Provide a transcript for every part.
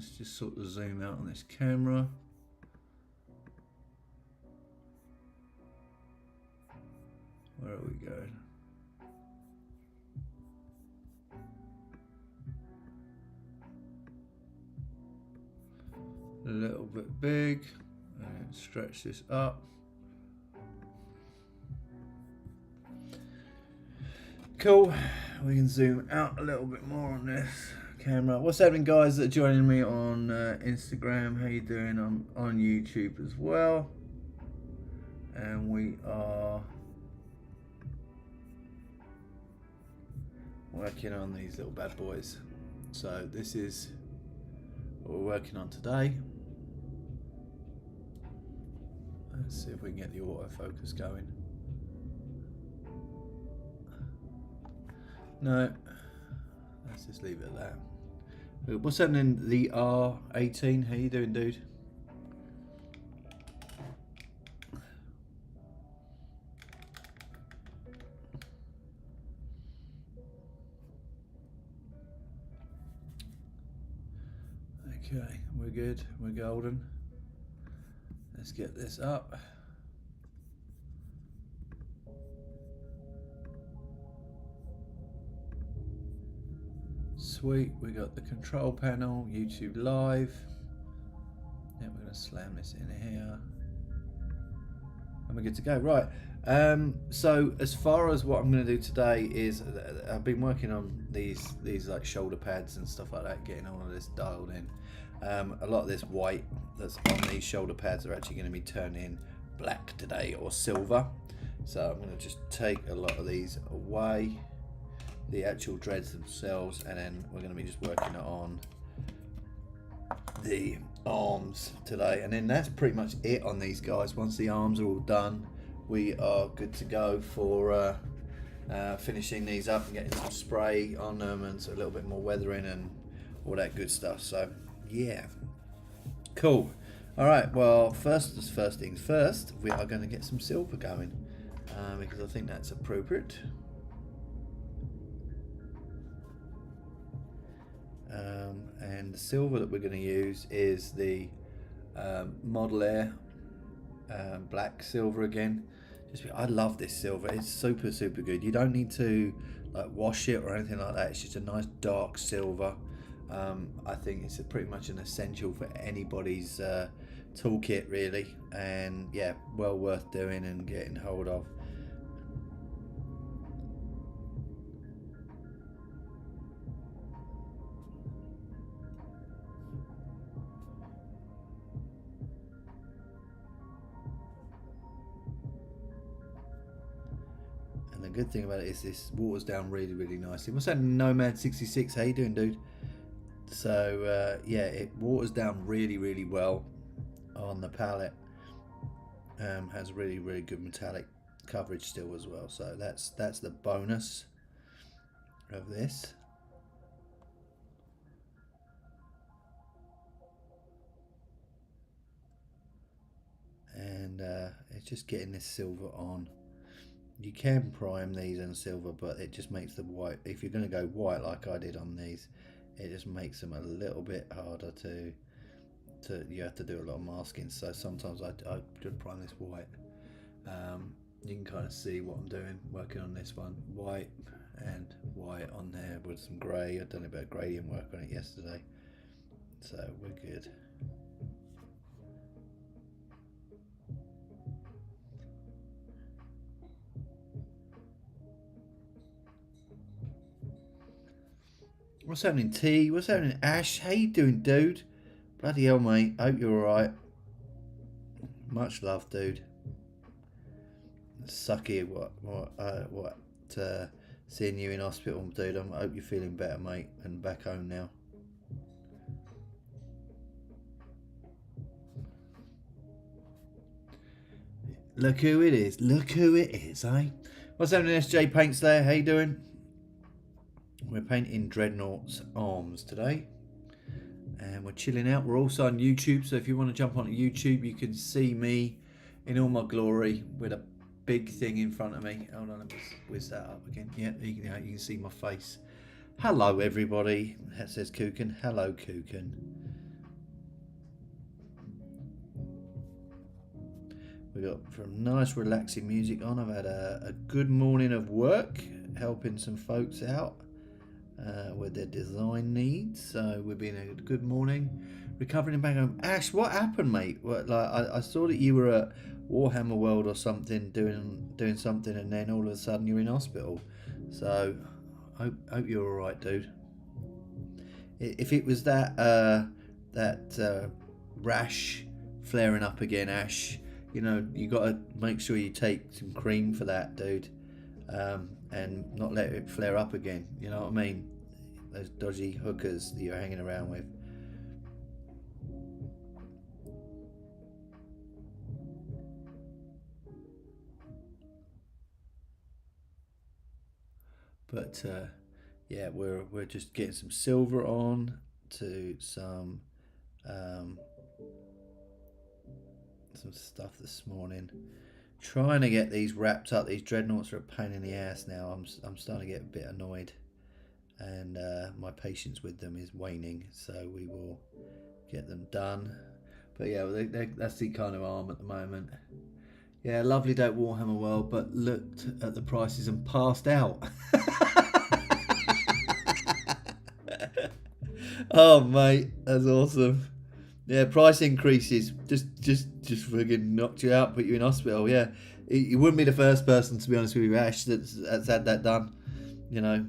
Let's just sort of zoom out on this camera. Where are we going? A little bit big, and stretch this up. Cool. We can zoom out a little bit more on this camera. What's happening, guys that are joining me on Instagram? How you doing? I'm on YouTube as well, and we are working on these little bad boys. So this is what we're working on today. Let's see if we can get the autofocus going. No, let's just leave it at that. What's happening? The R18. How you doing, dude? Okay, we're good. We're golden. Let's get this up. Sweet, we got the control panel, YouTube Live. Yeah, we're going to slam this in here. And we're good to go. Right, so as far as what I'm going to do today is, I've been working on these like shoulder pads and stuff like that, getting all of this dialed in. A lot of this white that's on these shoulder pads are actually going to be turning black today, or silver. So I'm going to just take a lot of these away, the actual dreads themselves, and then we're going to be just working on the arms today, and then that's pretty much it on these guys. Once the arms are all done, we are good to go for finishing these up and getting some spray on them and a little bit more weathering and all that good stuff. So yeah, cool. All right, well, first things first, we are going to get some silver going because I think that's appropriate. And the silver that we're going to use is the Model Air black silver again. I love this silver. It's super good. You don't need to like wash it or anything like that. It's just a nice dark silver. I think it's pretty much an essential for anybody's toolkit really, and yeah, well worth doing and getting hold of. And the good thing about it is this waters down really nicely. What's that, Nomad 66? How you doing, dude? So yeah, it waters down really well on the palette. Has really good metallic coverage still as well. So that's the bonus of this. And it's just getting this silver on. You can prime these in silver, but it just makes the white, if you're going to go white like I did on these, it just makes them a little bit harder to you have to do a lot of masking. So sometimes I just prime this white. You can kind of see what I'm doing, working on this one, white and white on there with some grey. I've done a bit of gradient work on it yesterday, so we're good. What's happening, T? What's happening, Ash? How you doing, dude? Bloody hell, mate. Hope you're alright. Much love, dude. Sucky seeing you in hospital, dude. I hope you're feeling better, mate, and back home now. Look who it is. Look who it is, eh? What's happening, SJ Paints there? How you doing? We're painting Dreadnought's arms today, and we're chilling out. We're also on YouTube, so if you want to jump onto YouTube, you can see me in all my glory with a big thing in front of me. Hold on, let me whiz that up again. Yeah, you can see my face. Hello, everybody. That says Kuchen. Hello, Kuchen. We got some nice relaxing music on. I've had a good morning of work, helping some folks out with their design needs. So we've been a good morning. Recovering back home. Ash, what happened, mate? What, like I saw that you were at Warhammer World or something, doing something, and then all of a sudden you're in hospital. So hope you're all right, dude. If it was that rash flaring up again, Ash, you know, you got to make sure you take some cream for that, dude, and not let it flare up again. You know what I mean? Those dodgy hookers that you're hanging around with. But yeah, we're just getting some silver on to some stuff this morning. Trying to get these wrapped up. These dreadnoughts are a pain in the ass now. I'm starting to get a bit annoyed, and my patience with them is waning. So we will get them done. But yeah, that's the kind of arm at the moment. Yeah, lovely day at Warhammer World, but looked at the prices and passed out. Oh mate, that's awesome. Yeah, price increases just friggin' knocked you out, put you in hospital. Yeah, you wouldn't be the first person, to be honest with you, Ash, that's had that done. You know,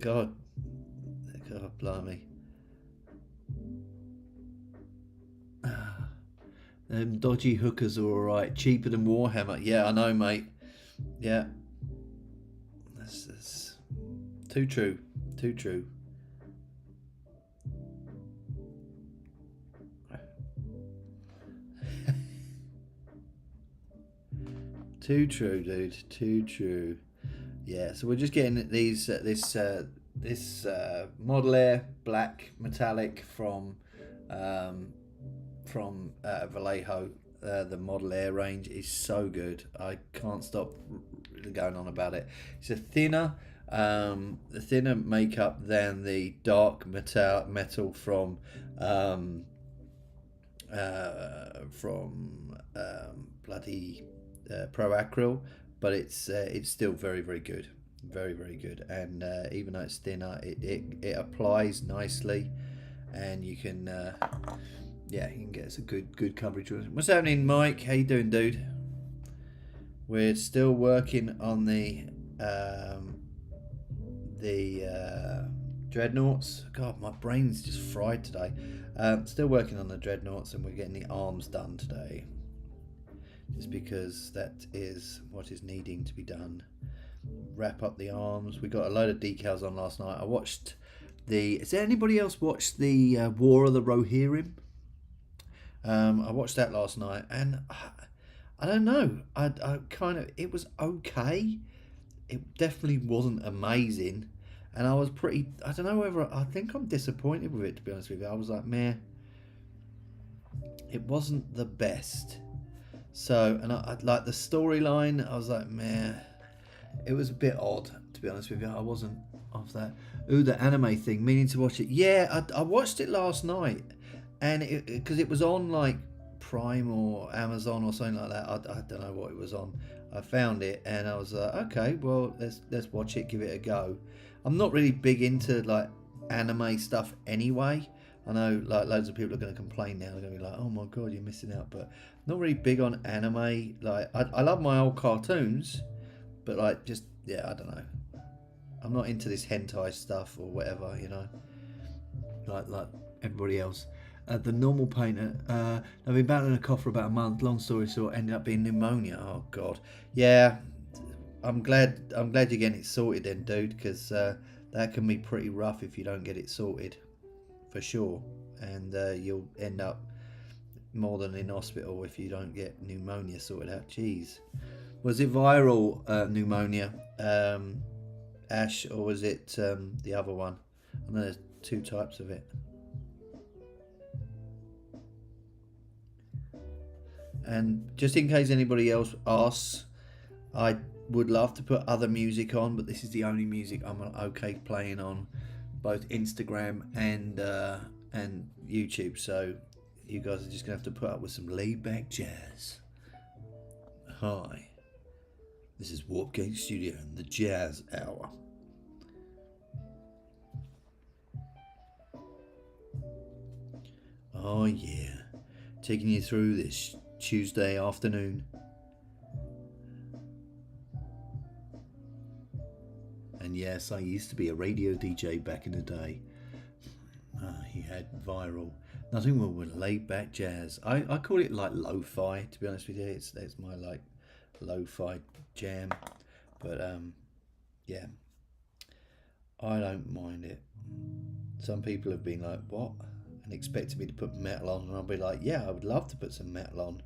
God blimey. Them dodgy hookers are alright, cheaper than Warhammer. Yeah, I know, mate. Yeah, that's too true, too true. Too true, dude. Too true. Yeah, so we're just getting these this Model Air black metallic from Vallejo. The Model Air range is so good. I can't stop going on about it. It's a thinner makeup than the dark metal from bloody Pro Acryl, but it's still very very good, very very good. And even though it's thinner, it applies nicely, and you can yeah, you can get some good coverage. What's happening, Mike? How you doing, dude? We're still working on the dreadnoughts. God, my brain's just fried today. Still working on the dreadnoughts, and we're getting the arms done today, just because that is what is needing to be done. Wrap up the arms. We got a load of decals on last night. I watched the. Has anybody else watched the War of the Rohirrim? I watched that last night, and I don't know. I kind of, it was okay. It definitely wasn't amazing, and I was pretty. I don't know whether I think I'm disappointed with it, to be honest with you. I was like, meh. It wasn't the best. So, and I like the storyline. I was like, meh. It was a bit odd, to be honest with you. I wasn't off that. Ooh, the anime thing. Meaning to watch it. Yeah, I watched it last night, and because it was on like Prime or Amazon or something like that. I don't know what it was on. I found it, and I was like, okay, well, let's watch it, give it a go. I'm not really big into like anime stuff anyway. I know like loads of people are going to complain now. They're going to be like, oh my god, you're missing out. But not really big on anime. Like I love my old cartoons, but like just yeah, I don't know. I'm not into this hentai stuff or whatever, you know. Like everybody else. The normal painter. I've been battling a cough for about a month. Long story short, ended up being pneumonia. Oh god. Yeah. I'm glad you're getting it sorted then, dude, because that can be pretty rough if you don't get it sorted, for sure. And you'll end up more than in hospital if you don't get pneumonia sorted out. Jeez. Was it viral pneumonia, Ash, or was it the other one? I know there's two types of it. And just in case anybody else asks, I would love to put other music on, but this is the only music I'm okay playing on both Instagram and YouTube. So you guys are just gonna have to put up with some laid back jazz. Hi, this is WarpGate Studio and the Jazz Hour. Oh yeah, taking you through this Tuesday afternoon. And yes, I used to be a radio DJ back in the day. He had viral. Nothing more with laid back jazz. I call it like lo-fi, to be honest with you. It's my like lo-fi jam. But yeah, I don't mind it. Some people have been like, what? And expected me to put metal on, and I'll be like, yeah, I would love to put some metal on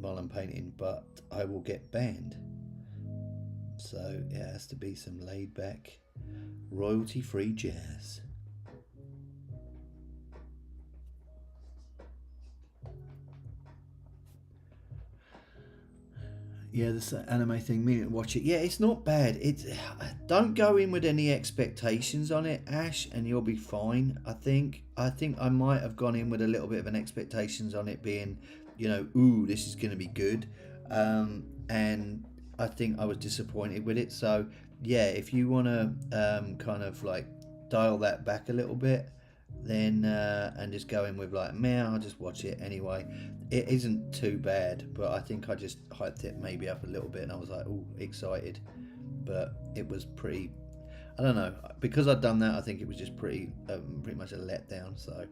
while I'm painting, but I will get banned. So it has to be some laid back, royalty free jazz. Yeah, this anime thing, meaning to watch it. Yeah, it's not bad. Don't go in with any expectations on it, Ash, and you'll be fine. I think I might have gone in with a little bit of an expectations on it being, you know, ooh, this is going to be good, and I think I was disappointed with it. So yeah, if you want to kind of like dial that back a little bit, then and just go in with like, man, I'll just watch it anyway. It isn't too bad, but I think I just hyped it maybe up a little bit, and I was like, oh, excited. But it was pretty, I don't know, because I'd done that, I think it was just pretty much a letdown. So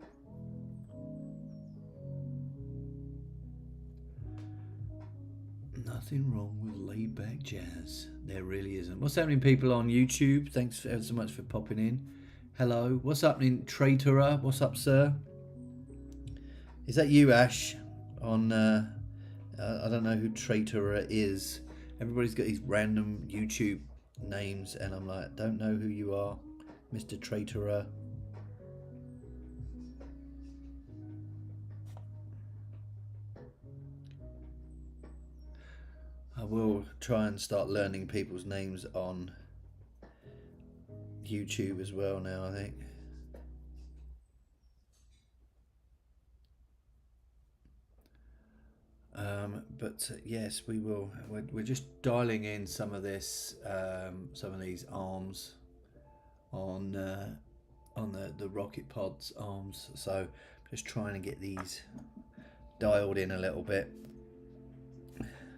nothing wrong with laid back jazz. There really isn't. What's happening, people on YouTube? Thanks ever so much for popping in. Hello. What's happening, Traitorer? What's up, sir? Is that you, Ash? On I don't know who Traitorer is. Everybody's got these random YouTube names, and I'm like, don't know who you are, Mr. Traitorer. I will try and start learning people's names on YouTube as well now, I think. But yes, we will. We're just dialing in some of this, some of these arms on the rocket pod's arms. So just trying to get these dialed in a little bit,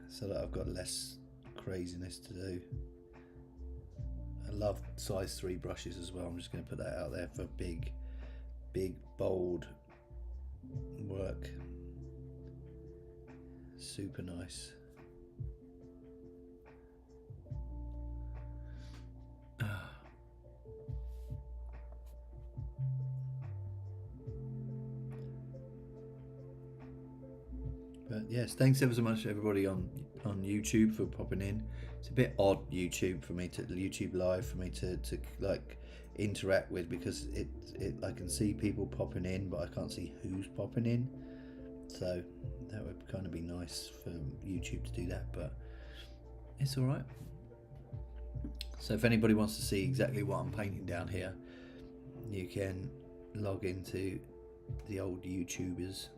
so that I've got less craziness to do. I love size 3 brushes as well. I'm just going to put that out there for big, bold work. Super nice. But yes, thanks ever so much everybody on YouTube for popping in. It's a bit odd YouTube live for me to like interact with, because it I can see people popping in, but I can't see who's popping in. So that would kind of be nice for YouTube to do that, but it's all right. So if anybody wants to see exactly what I'm painting down here, you can log into the old YouTubers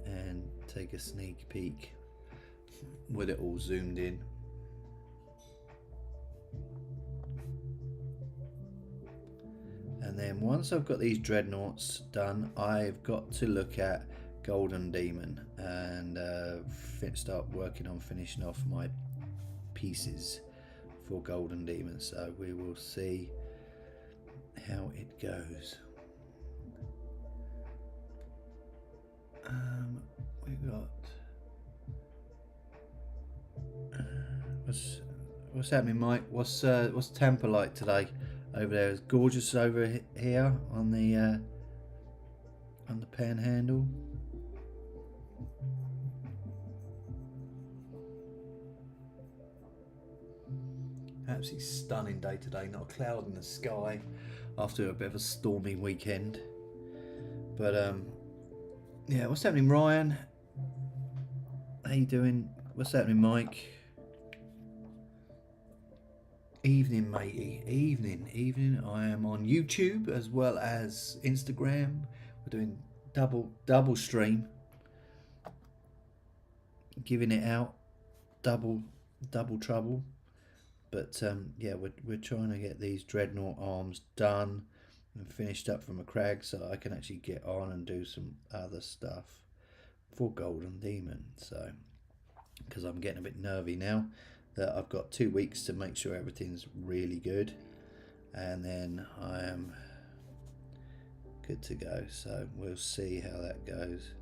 and take a sneak peek with it all zoomed in. And then once I've got these dreadnoughts done, I've got to look at Golden Demon and start working on finishing off my pieces for Golden Demon. So we will see how it goes. We got what's happening, Mike? What's Tampa like today? Over there, it's gorgeous over here on the Panhandle. Absolutely stunning day today. Not a cloud in the sky after a bit of a stormy weekend. But yeah, what's happening, Ryan? How you doing? What's happening, Mike? Evening, matey. Evening. I am on YouTube as well as Instagram. We're doing double stream. giving it out, double trouble. But yeah, we're trying to get these dreadnought arms done and finished up from a crag, so I can actually get on and do some other stuff for Golden Demon. So, because I'm getting a bit nervy now that I've got 2 weeks to make sure everything's really good, and then I am good to go. So we'll see how that goes.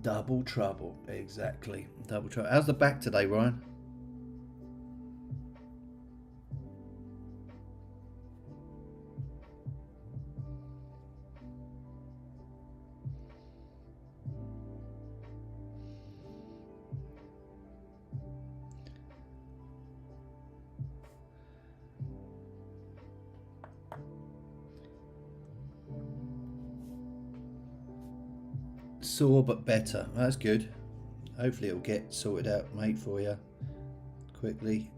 Double trouble, exactly. Double trouble. How's the back today, Ryan? Sore but better. That's good. Hopefully it'll get sorted out, mate, for you quickly.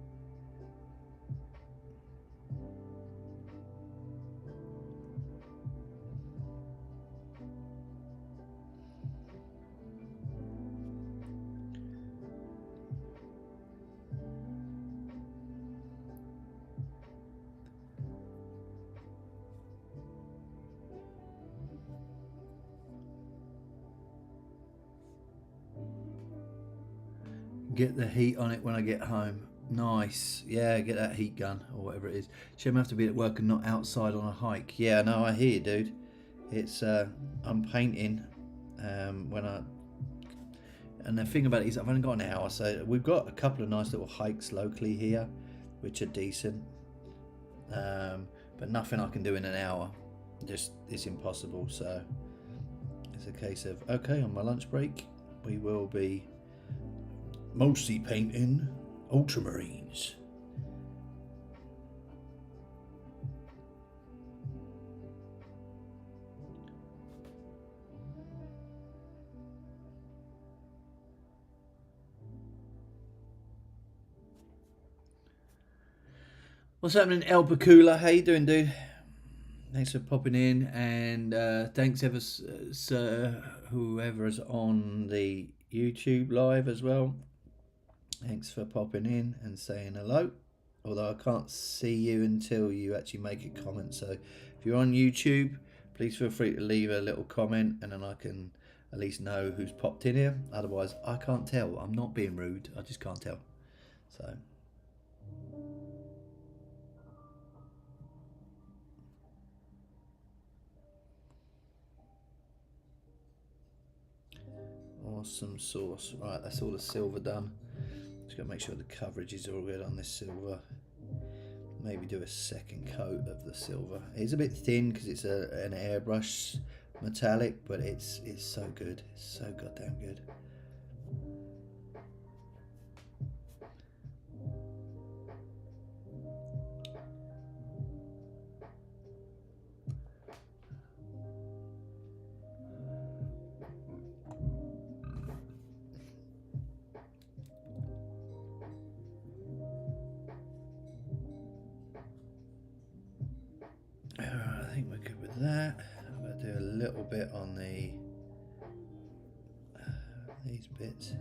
Get the heat on it when I get home. Nice. Yeah, get that heat gun or whatever it is. Shame I have to be at work and not outside on a hike. Yeah, no, I hear you, dude. It's I'm painting when I, and the thing about it is I've only got an hour, so we've got a couple of nice little hikes locally here which are decent, but nothing I can do in an hour. Just, it's impossible. So it's a case of, okay, on my lunch break we will be mostly painting Ultramarines. What's happening, El Pacula? How you doing, dude? Thanks for popping in, and thanks ever, sir, whoever's on the YouTube live as well. Thanks for popping in and saying hello. Although I can't see you until you actually make a comment. So if you're on YouTube, please feel free to leave a little comment, and then I can at least know who's popped in here. Otherwise, I can't tell. I'm not being rude. I just can't tell. So. Awesome sauce. Right, that's all the silver done. Just gotta make sure the coverage is all good on this silver. Maybe do a second coat of the silver. It's a bit thin because it's an airbrush metallic, but it's so good. It's so goddamn good. I think we're good with that. I'm going to do a little bit on these bits.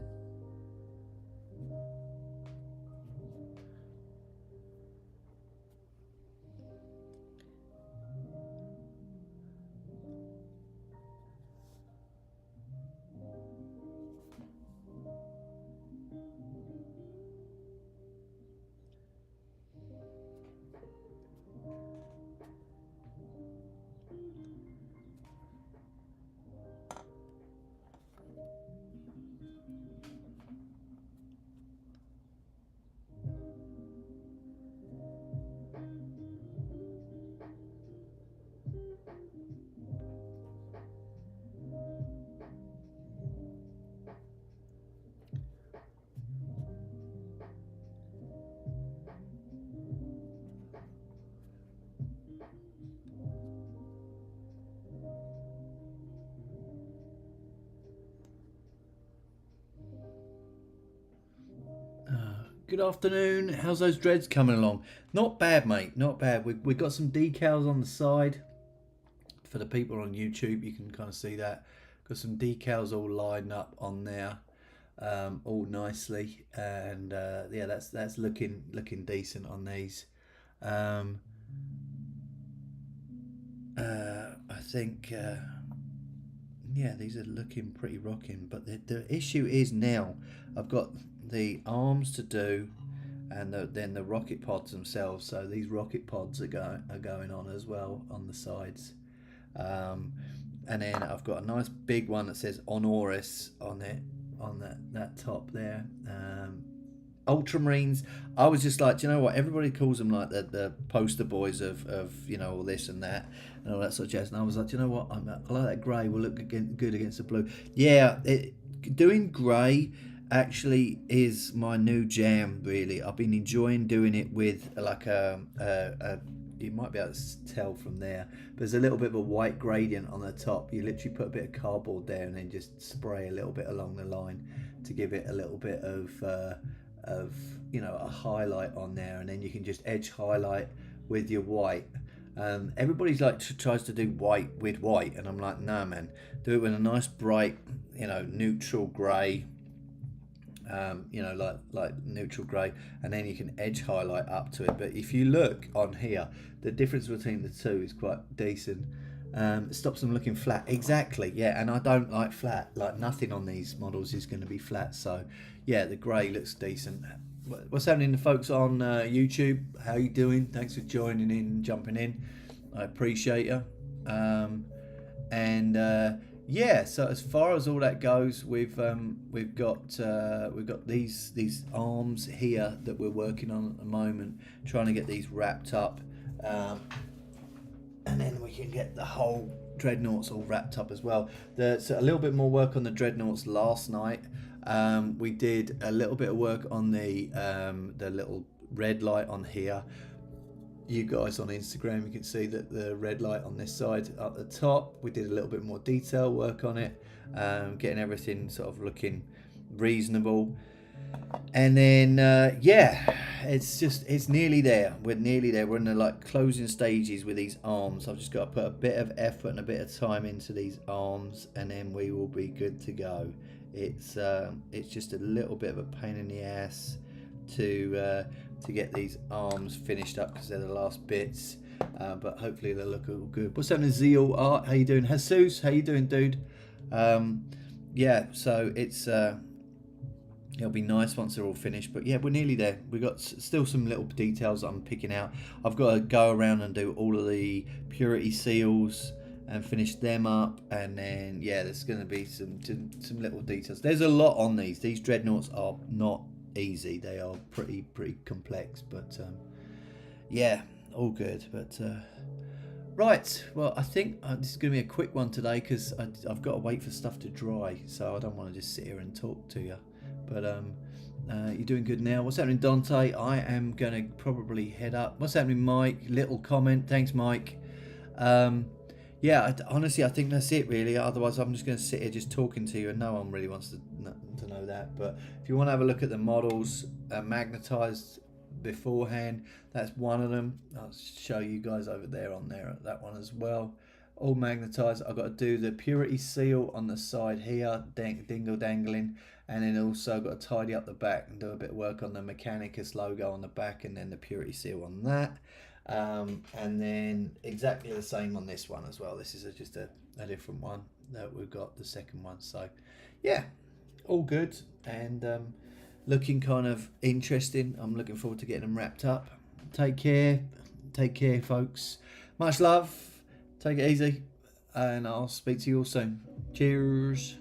Good afternoon. How's those dreads coming along? Not bad, mate. Not bad. We've got some decals on the side. For the people on YouTube, you can kind of see that. Got some decals all lined up on there, all nicely, and yeah, that's looking decent on these. I think yeah, these are looking pretty rocking, but the issue is now I've got the arms to do, and then the rocket pods themselves. So these rocket pods are going on as well on the sides, and then I've got a nice big one that says Honoris on it, on that top there. Ultramarines. I was just like, do you know what? Everybody calls them like the poster boys of you know, all this and that and all that sort of jazz. And I was like, do you know what? I like that grey. Will look good against the blue. Yeah, doing grey actually is my new jam. Really, I've been enjoying doing it with like a you might be able to tell from there, but there's a little bit of a white gradient on the top. You literally put a bit of cardboard there and then just spray a little bit along the line to give it a little bit of you know, a highlight on there, and then you can just edge highlight with your white. Everybody's like tries to do white with white, and I'm like, no man, do it with a nice bright, you know, neutral grey, you know, like neutral grey, and then you can edge highlight up to it. But if you look on here, the difference between the two is quite decent. It stops them looking flat. Exactly, yeah, and I don't like flat. Like, nothing on these models is going to be flat. So yeah, the grey looks decent. What's happening to folks on YouTube? How you doing? Thanks for joining in, jumping in. I appreciate you. Yeah, so as far as all that goes, we've got these arms here that we're working on at the moment, trying to get these wrapped up. And then we can get the whole dreadnoughts all wrapped up as well. So a little bit more work on the dreadnoughts last night. We did a little bit of work on the little red light on here. You guys on Instagram, you can see that the red light on this side at the top. We did a little bit more detail work on it, getting everything sort of looking reasonable. And then yeah, it's nearly there. We're nearly there. We're in the like closing stages with these arms. I've just got to put a bit of effort and a bit of time into these arms, and then we will be good to go. It's just a little bit of a pain in the ass to get these arms finished up because they're the last bits, but hopefully they'll look all good. What's happening, Zeal Art? How you doing? Jesus, how you doing, dude? Yeah, so it's it'll be nice once they're all finished, but yeah, we're nearly there. We've got still some little details that I'm picking out. I've got to go around and do all of the purity seals and finish them up, and then yeah, there's going to be some little details. There's a lot on these dreadnoughts are not easy. They are pretty complex, but yeah, all good. But right, well, I think this is going to be a quick one today because I've got to wait for stuff to dry, so I don't want to just sit here and talk to you. But you're doing good now. What's happening, Dante? I am going to probably head up. What's happening, Mike? Little comment. Thanks, Mike. Yeah, honestly, I think that's it, really. Otherwise, I'm just going to sit here just talking to you, and no one really wants to know that. But if you want to have a look at the models magnetized beforehand, that's one of them. I'll show you guys over there on there, that one as well. All magnetized. I've got to do the purity seal on the side here, dingle dangling, and then also got to tidy up the back and do a bit of work on the Mechanicus logo on the back, and then the purity seal on that. And then exactly the same on this one as well. This is just a different one that we've got, the second one. So yeah, all good, and looking kind of interesting. I'm looking forward to getting them wrapped up. Take care, folks. Much love. Take it easy, and I'll speak to you all soon. Cheers.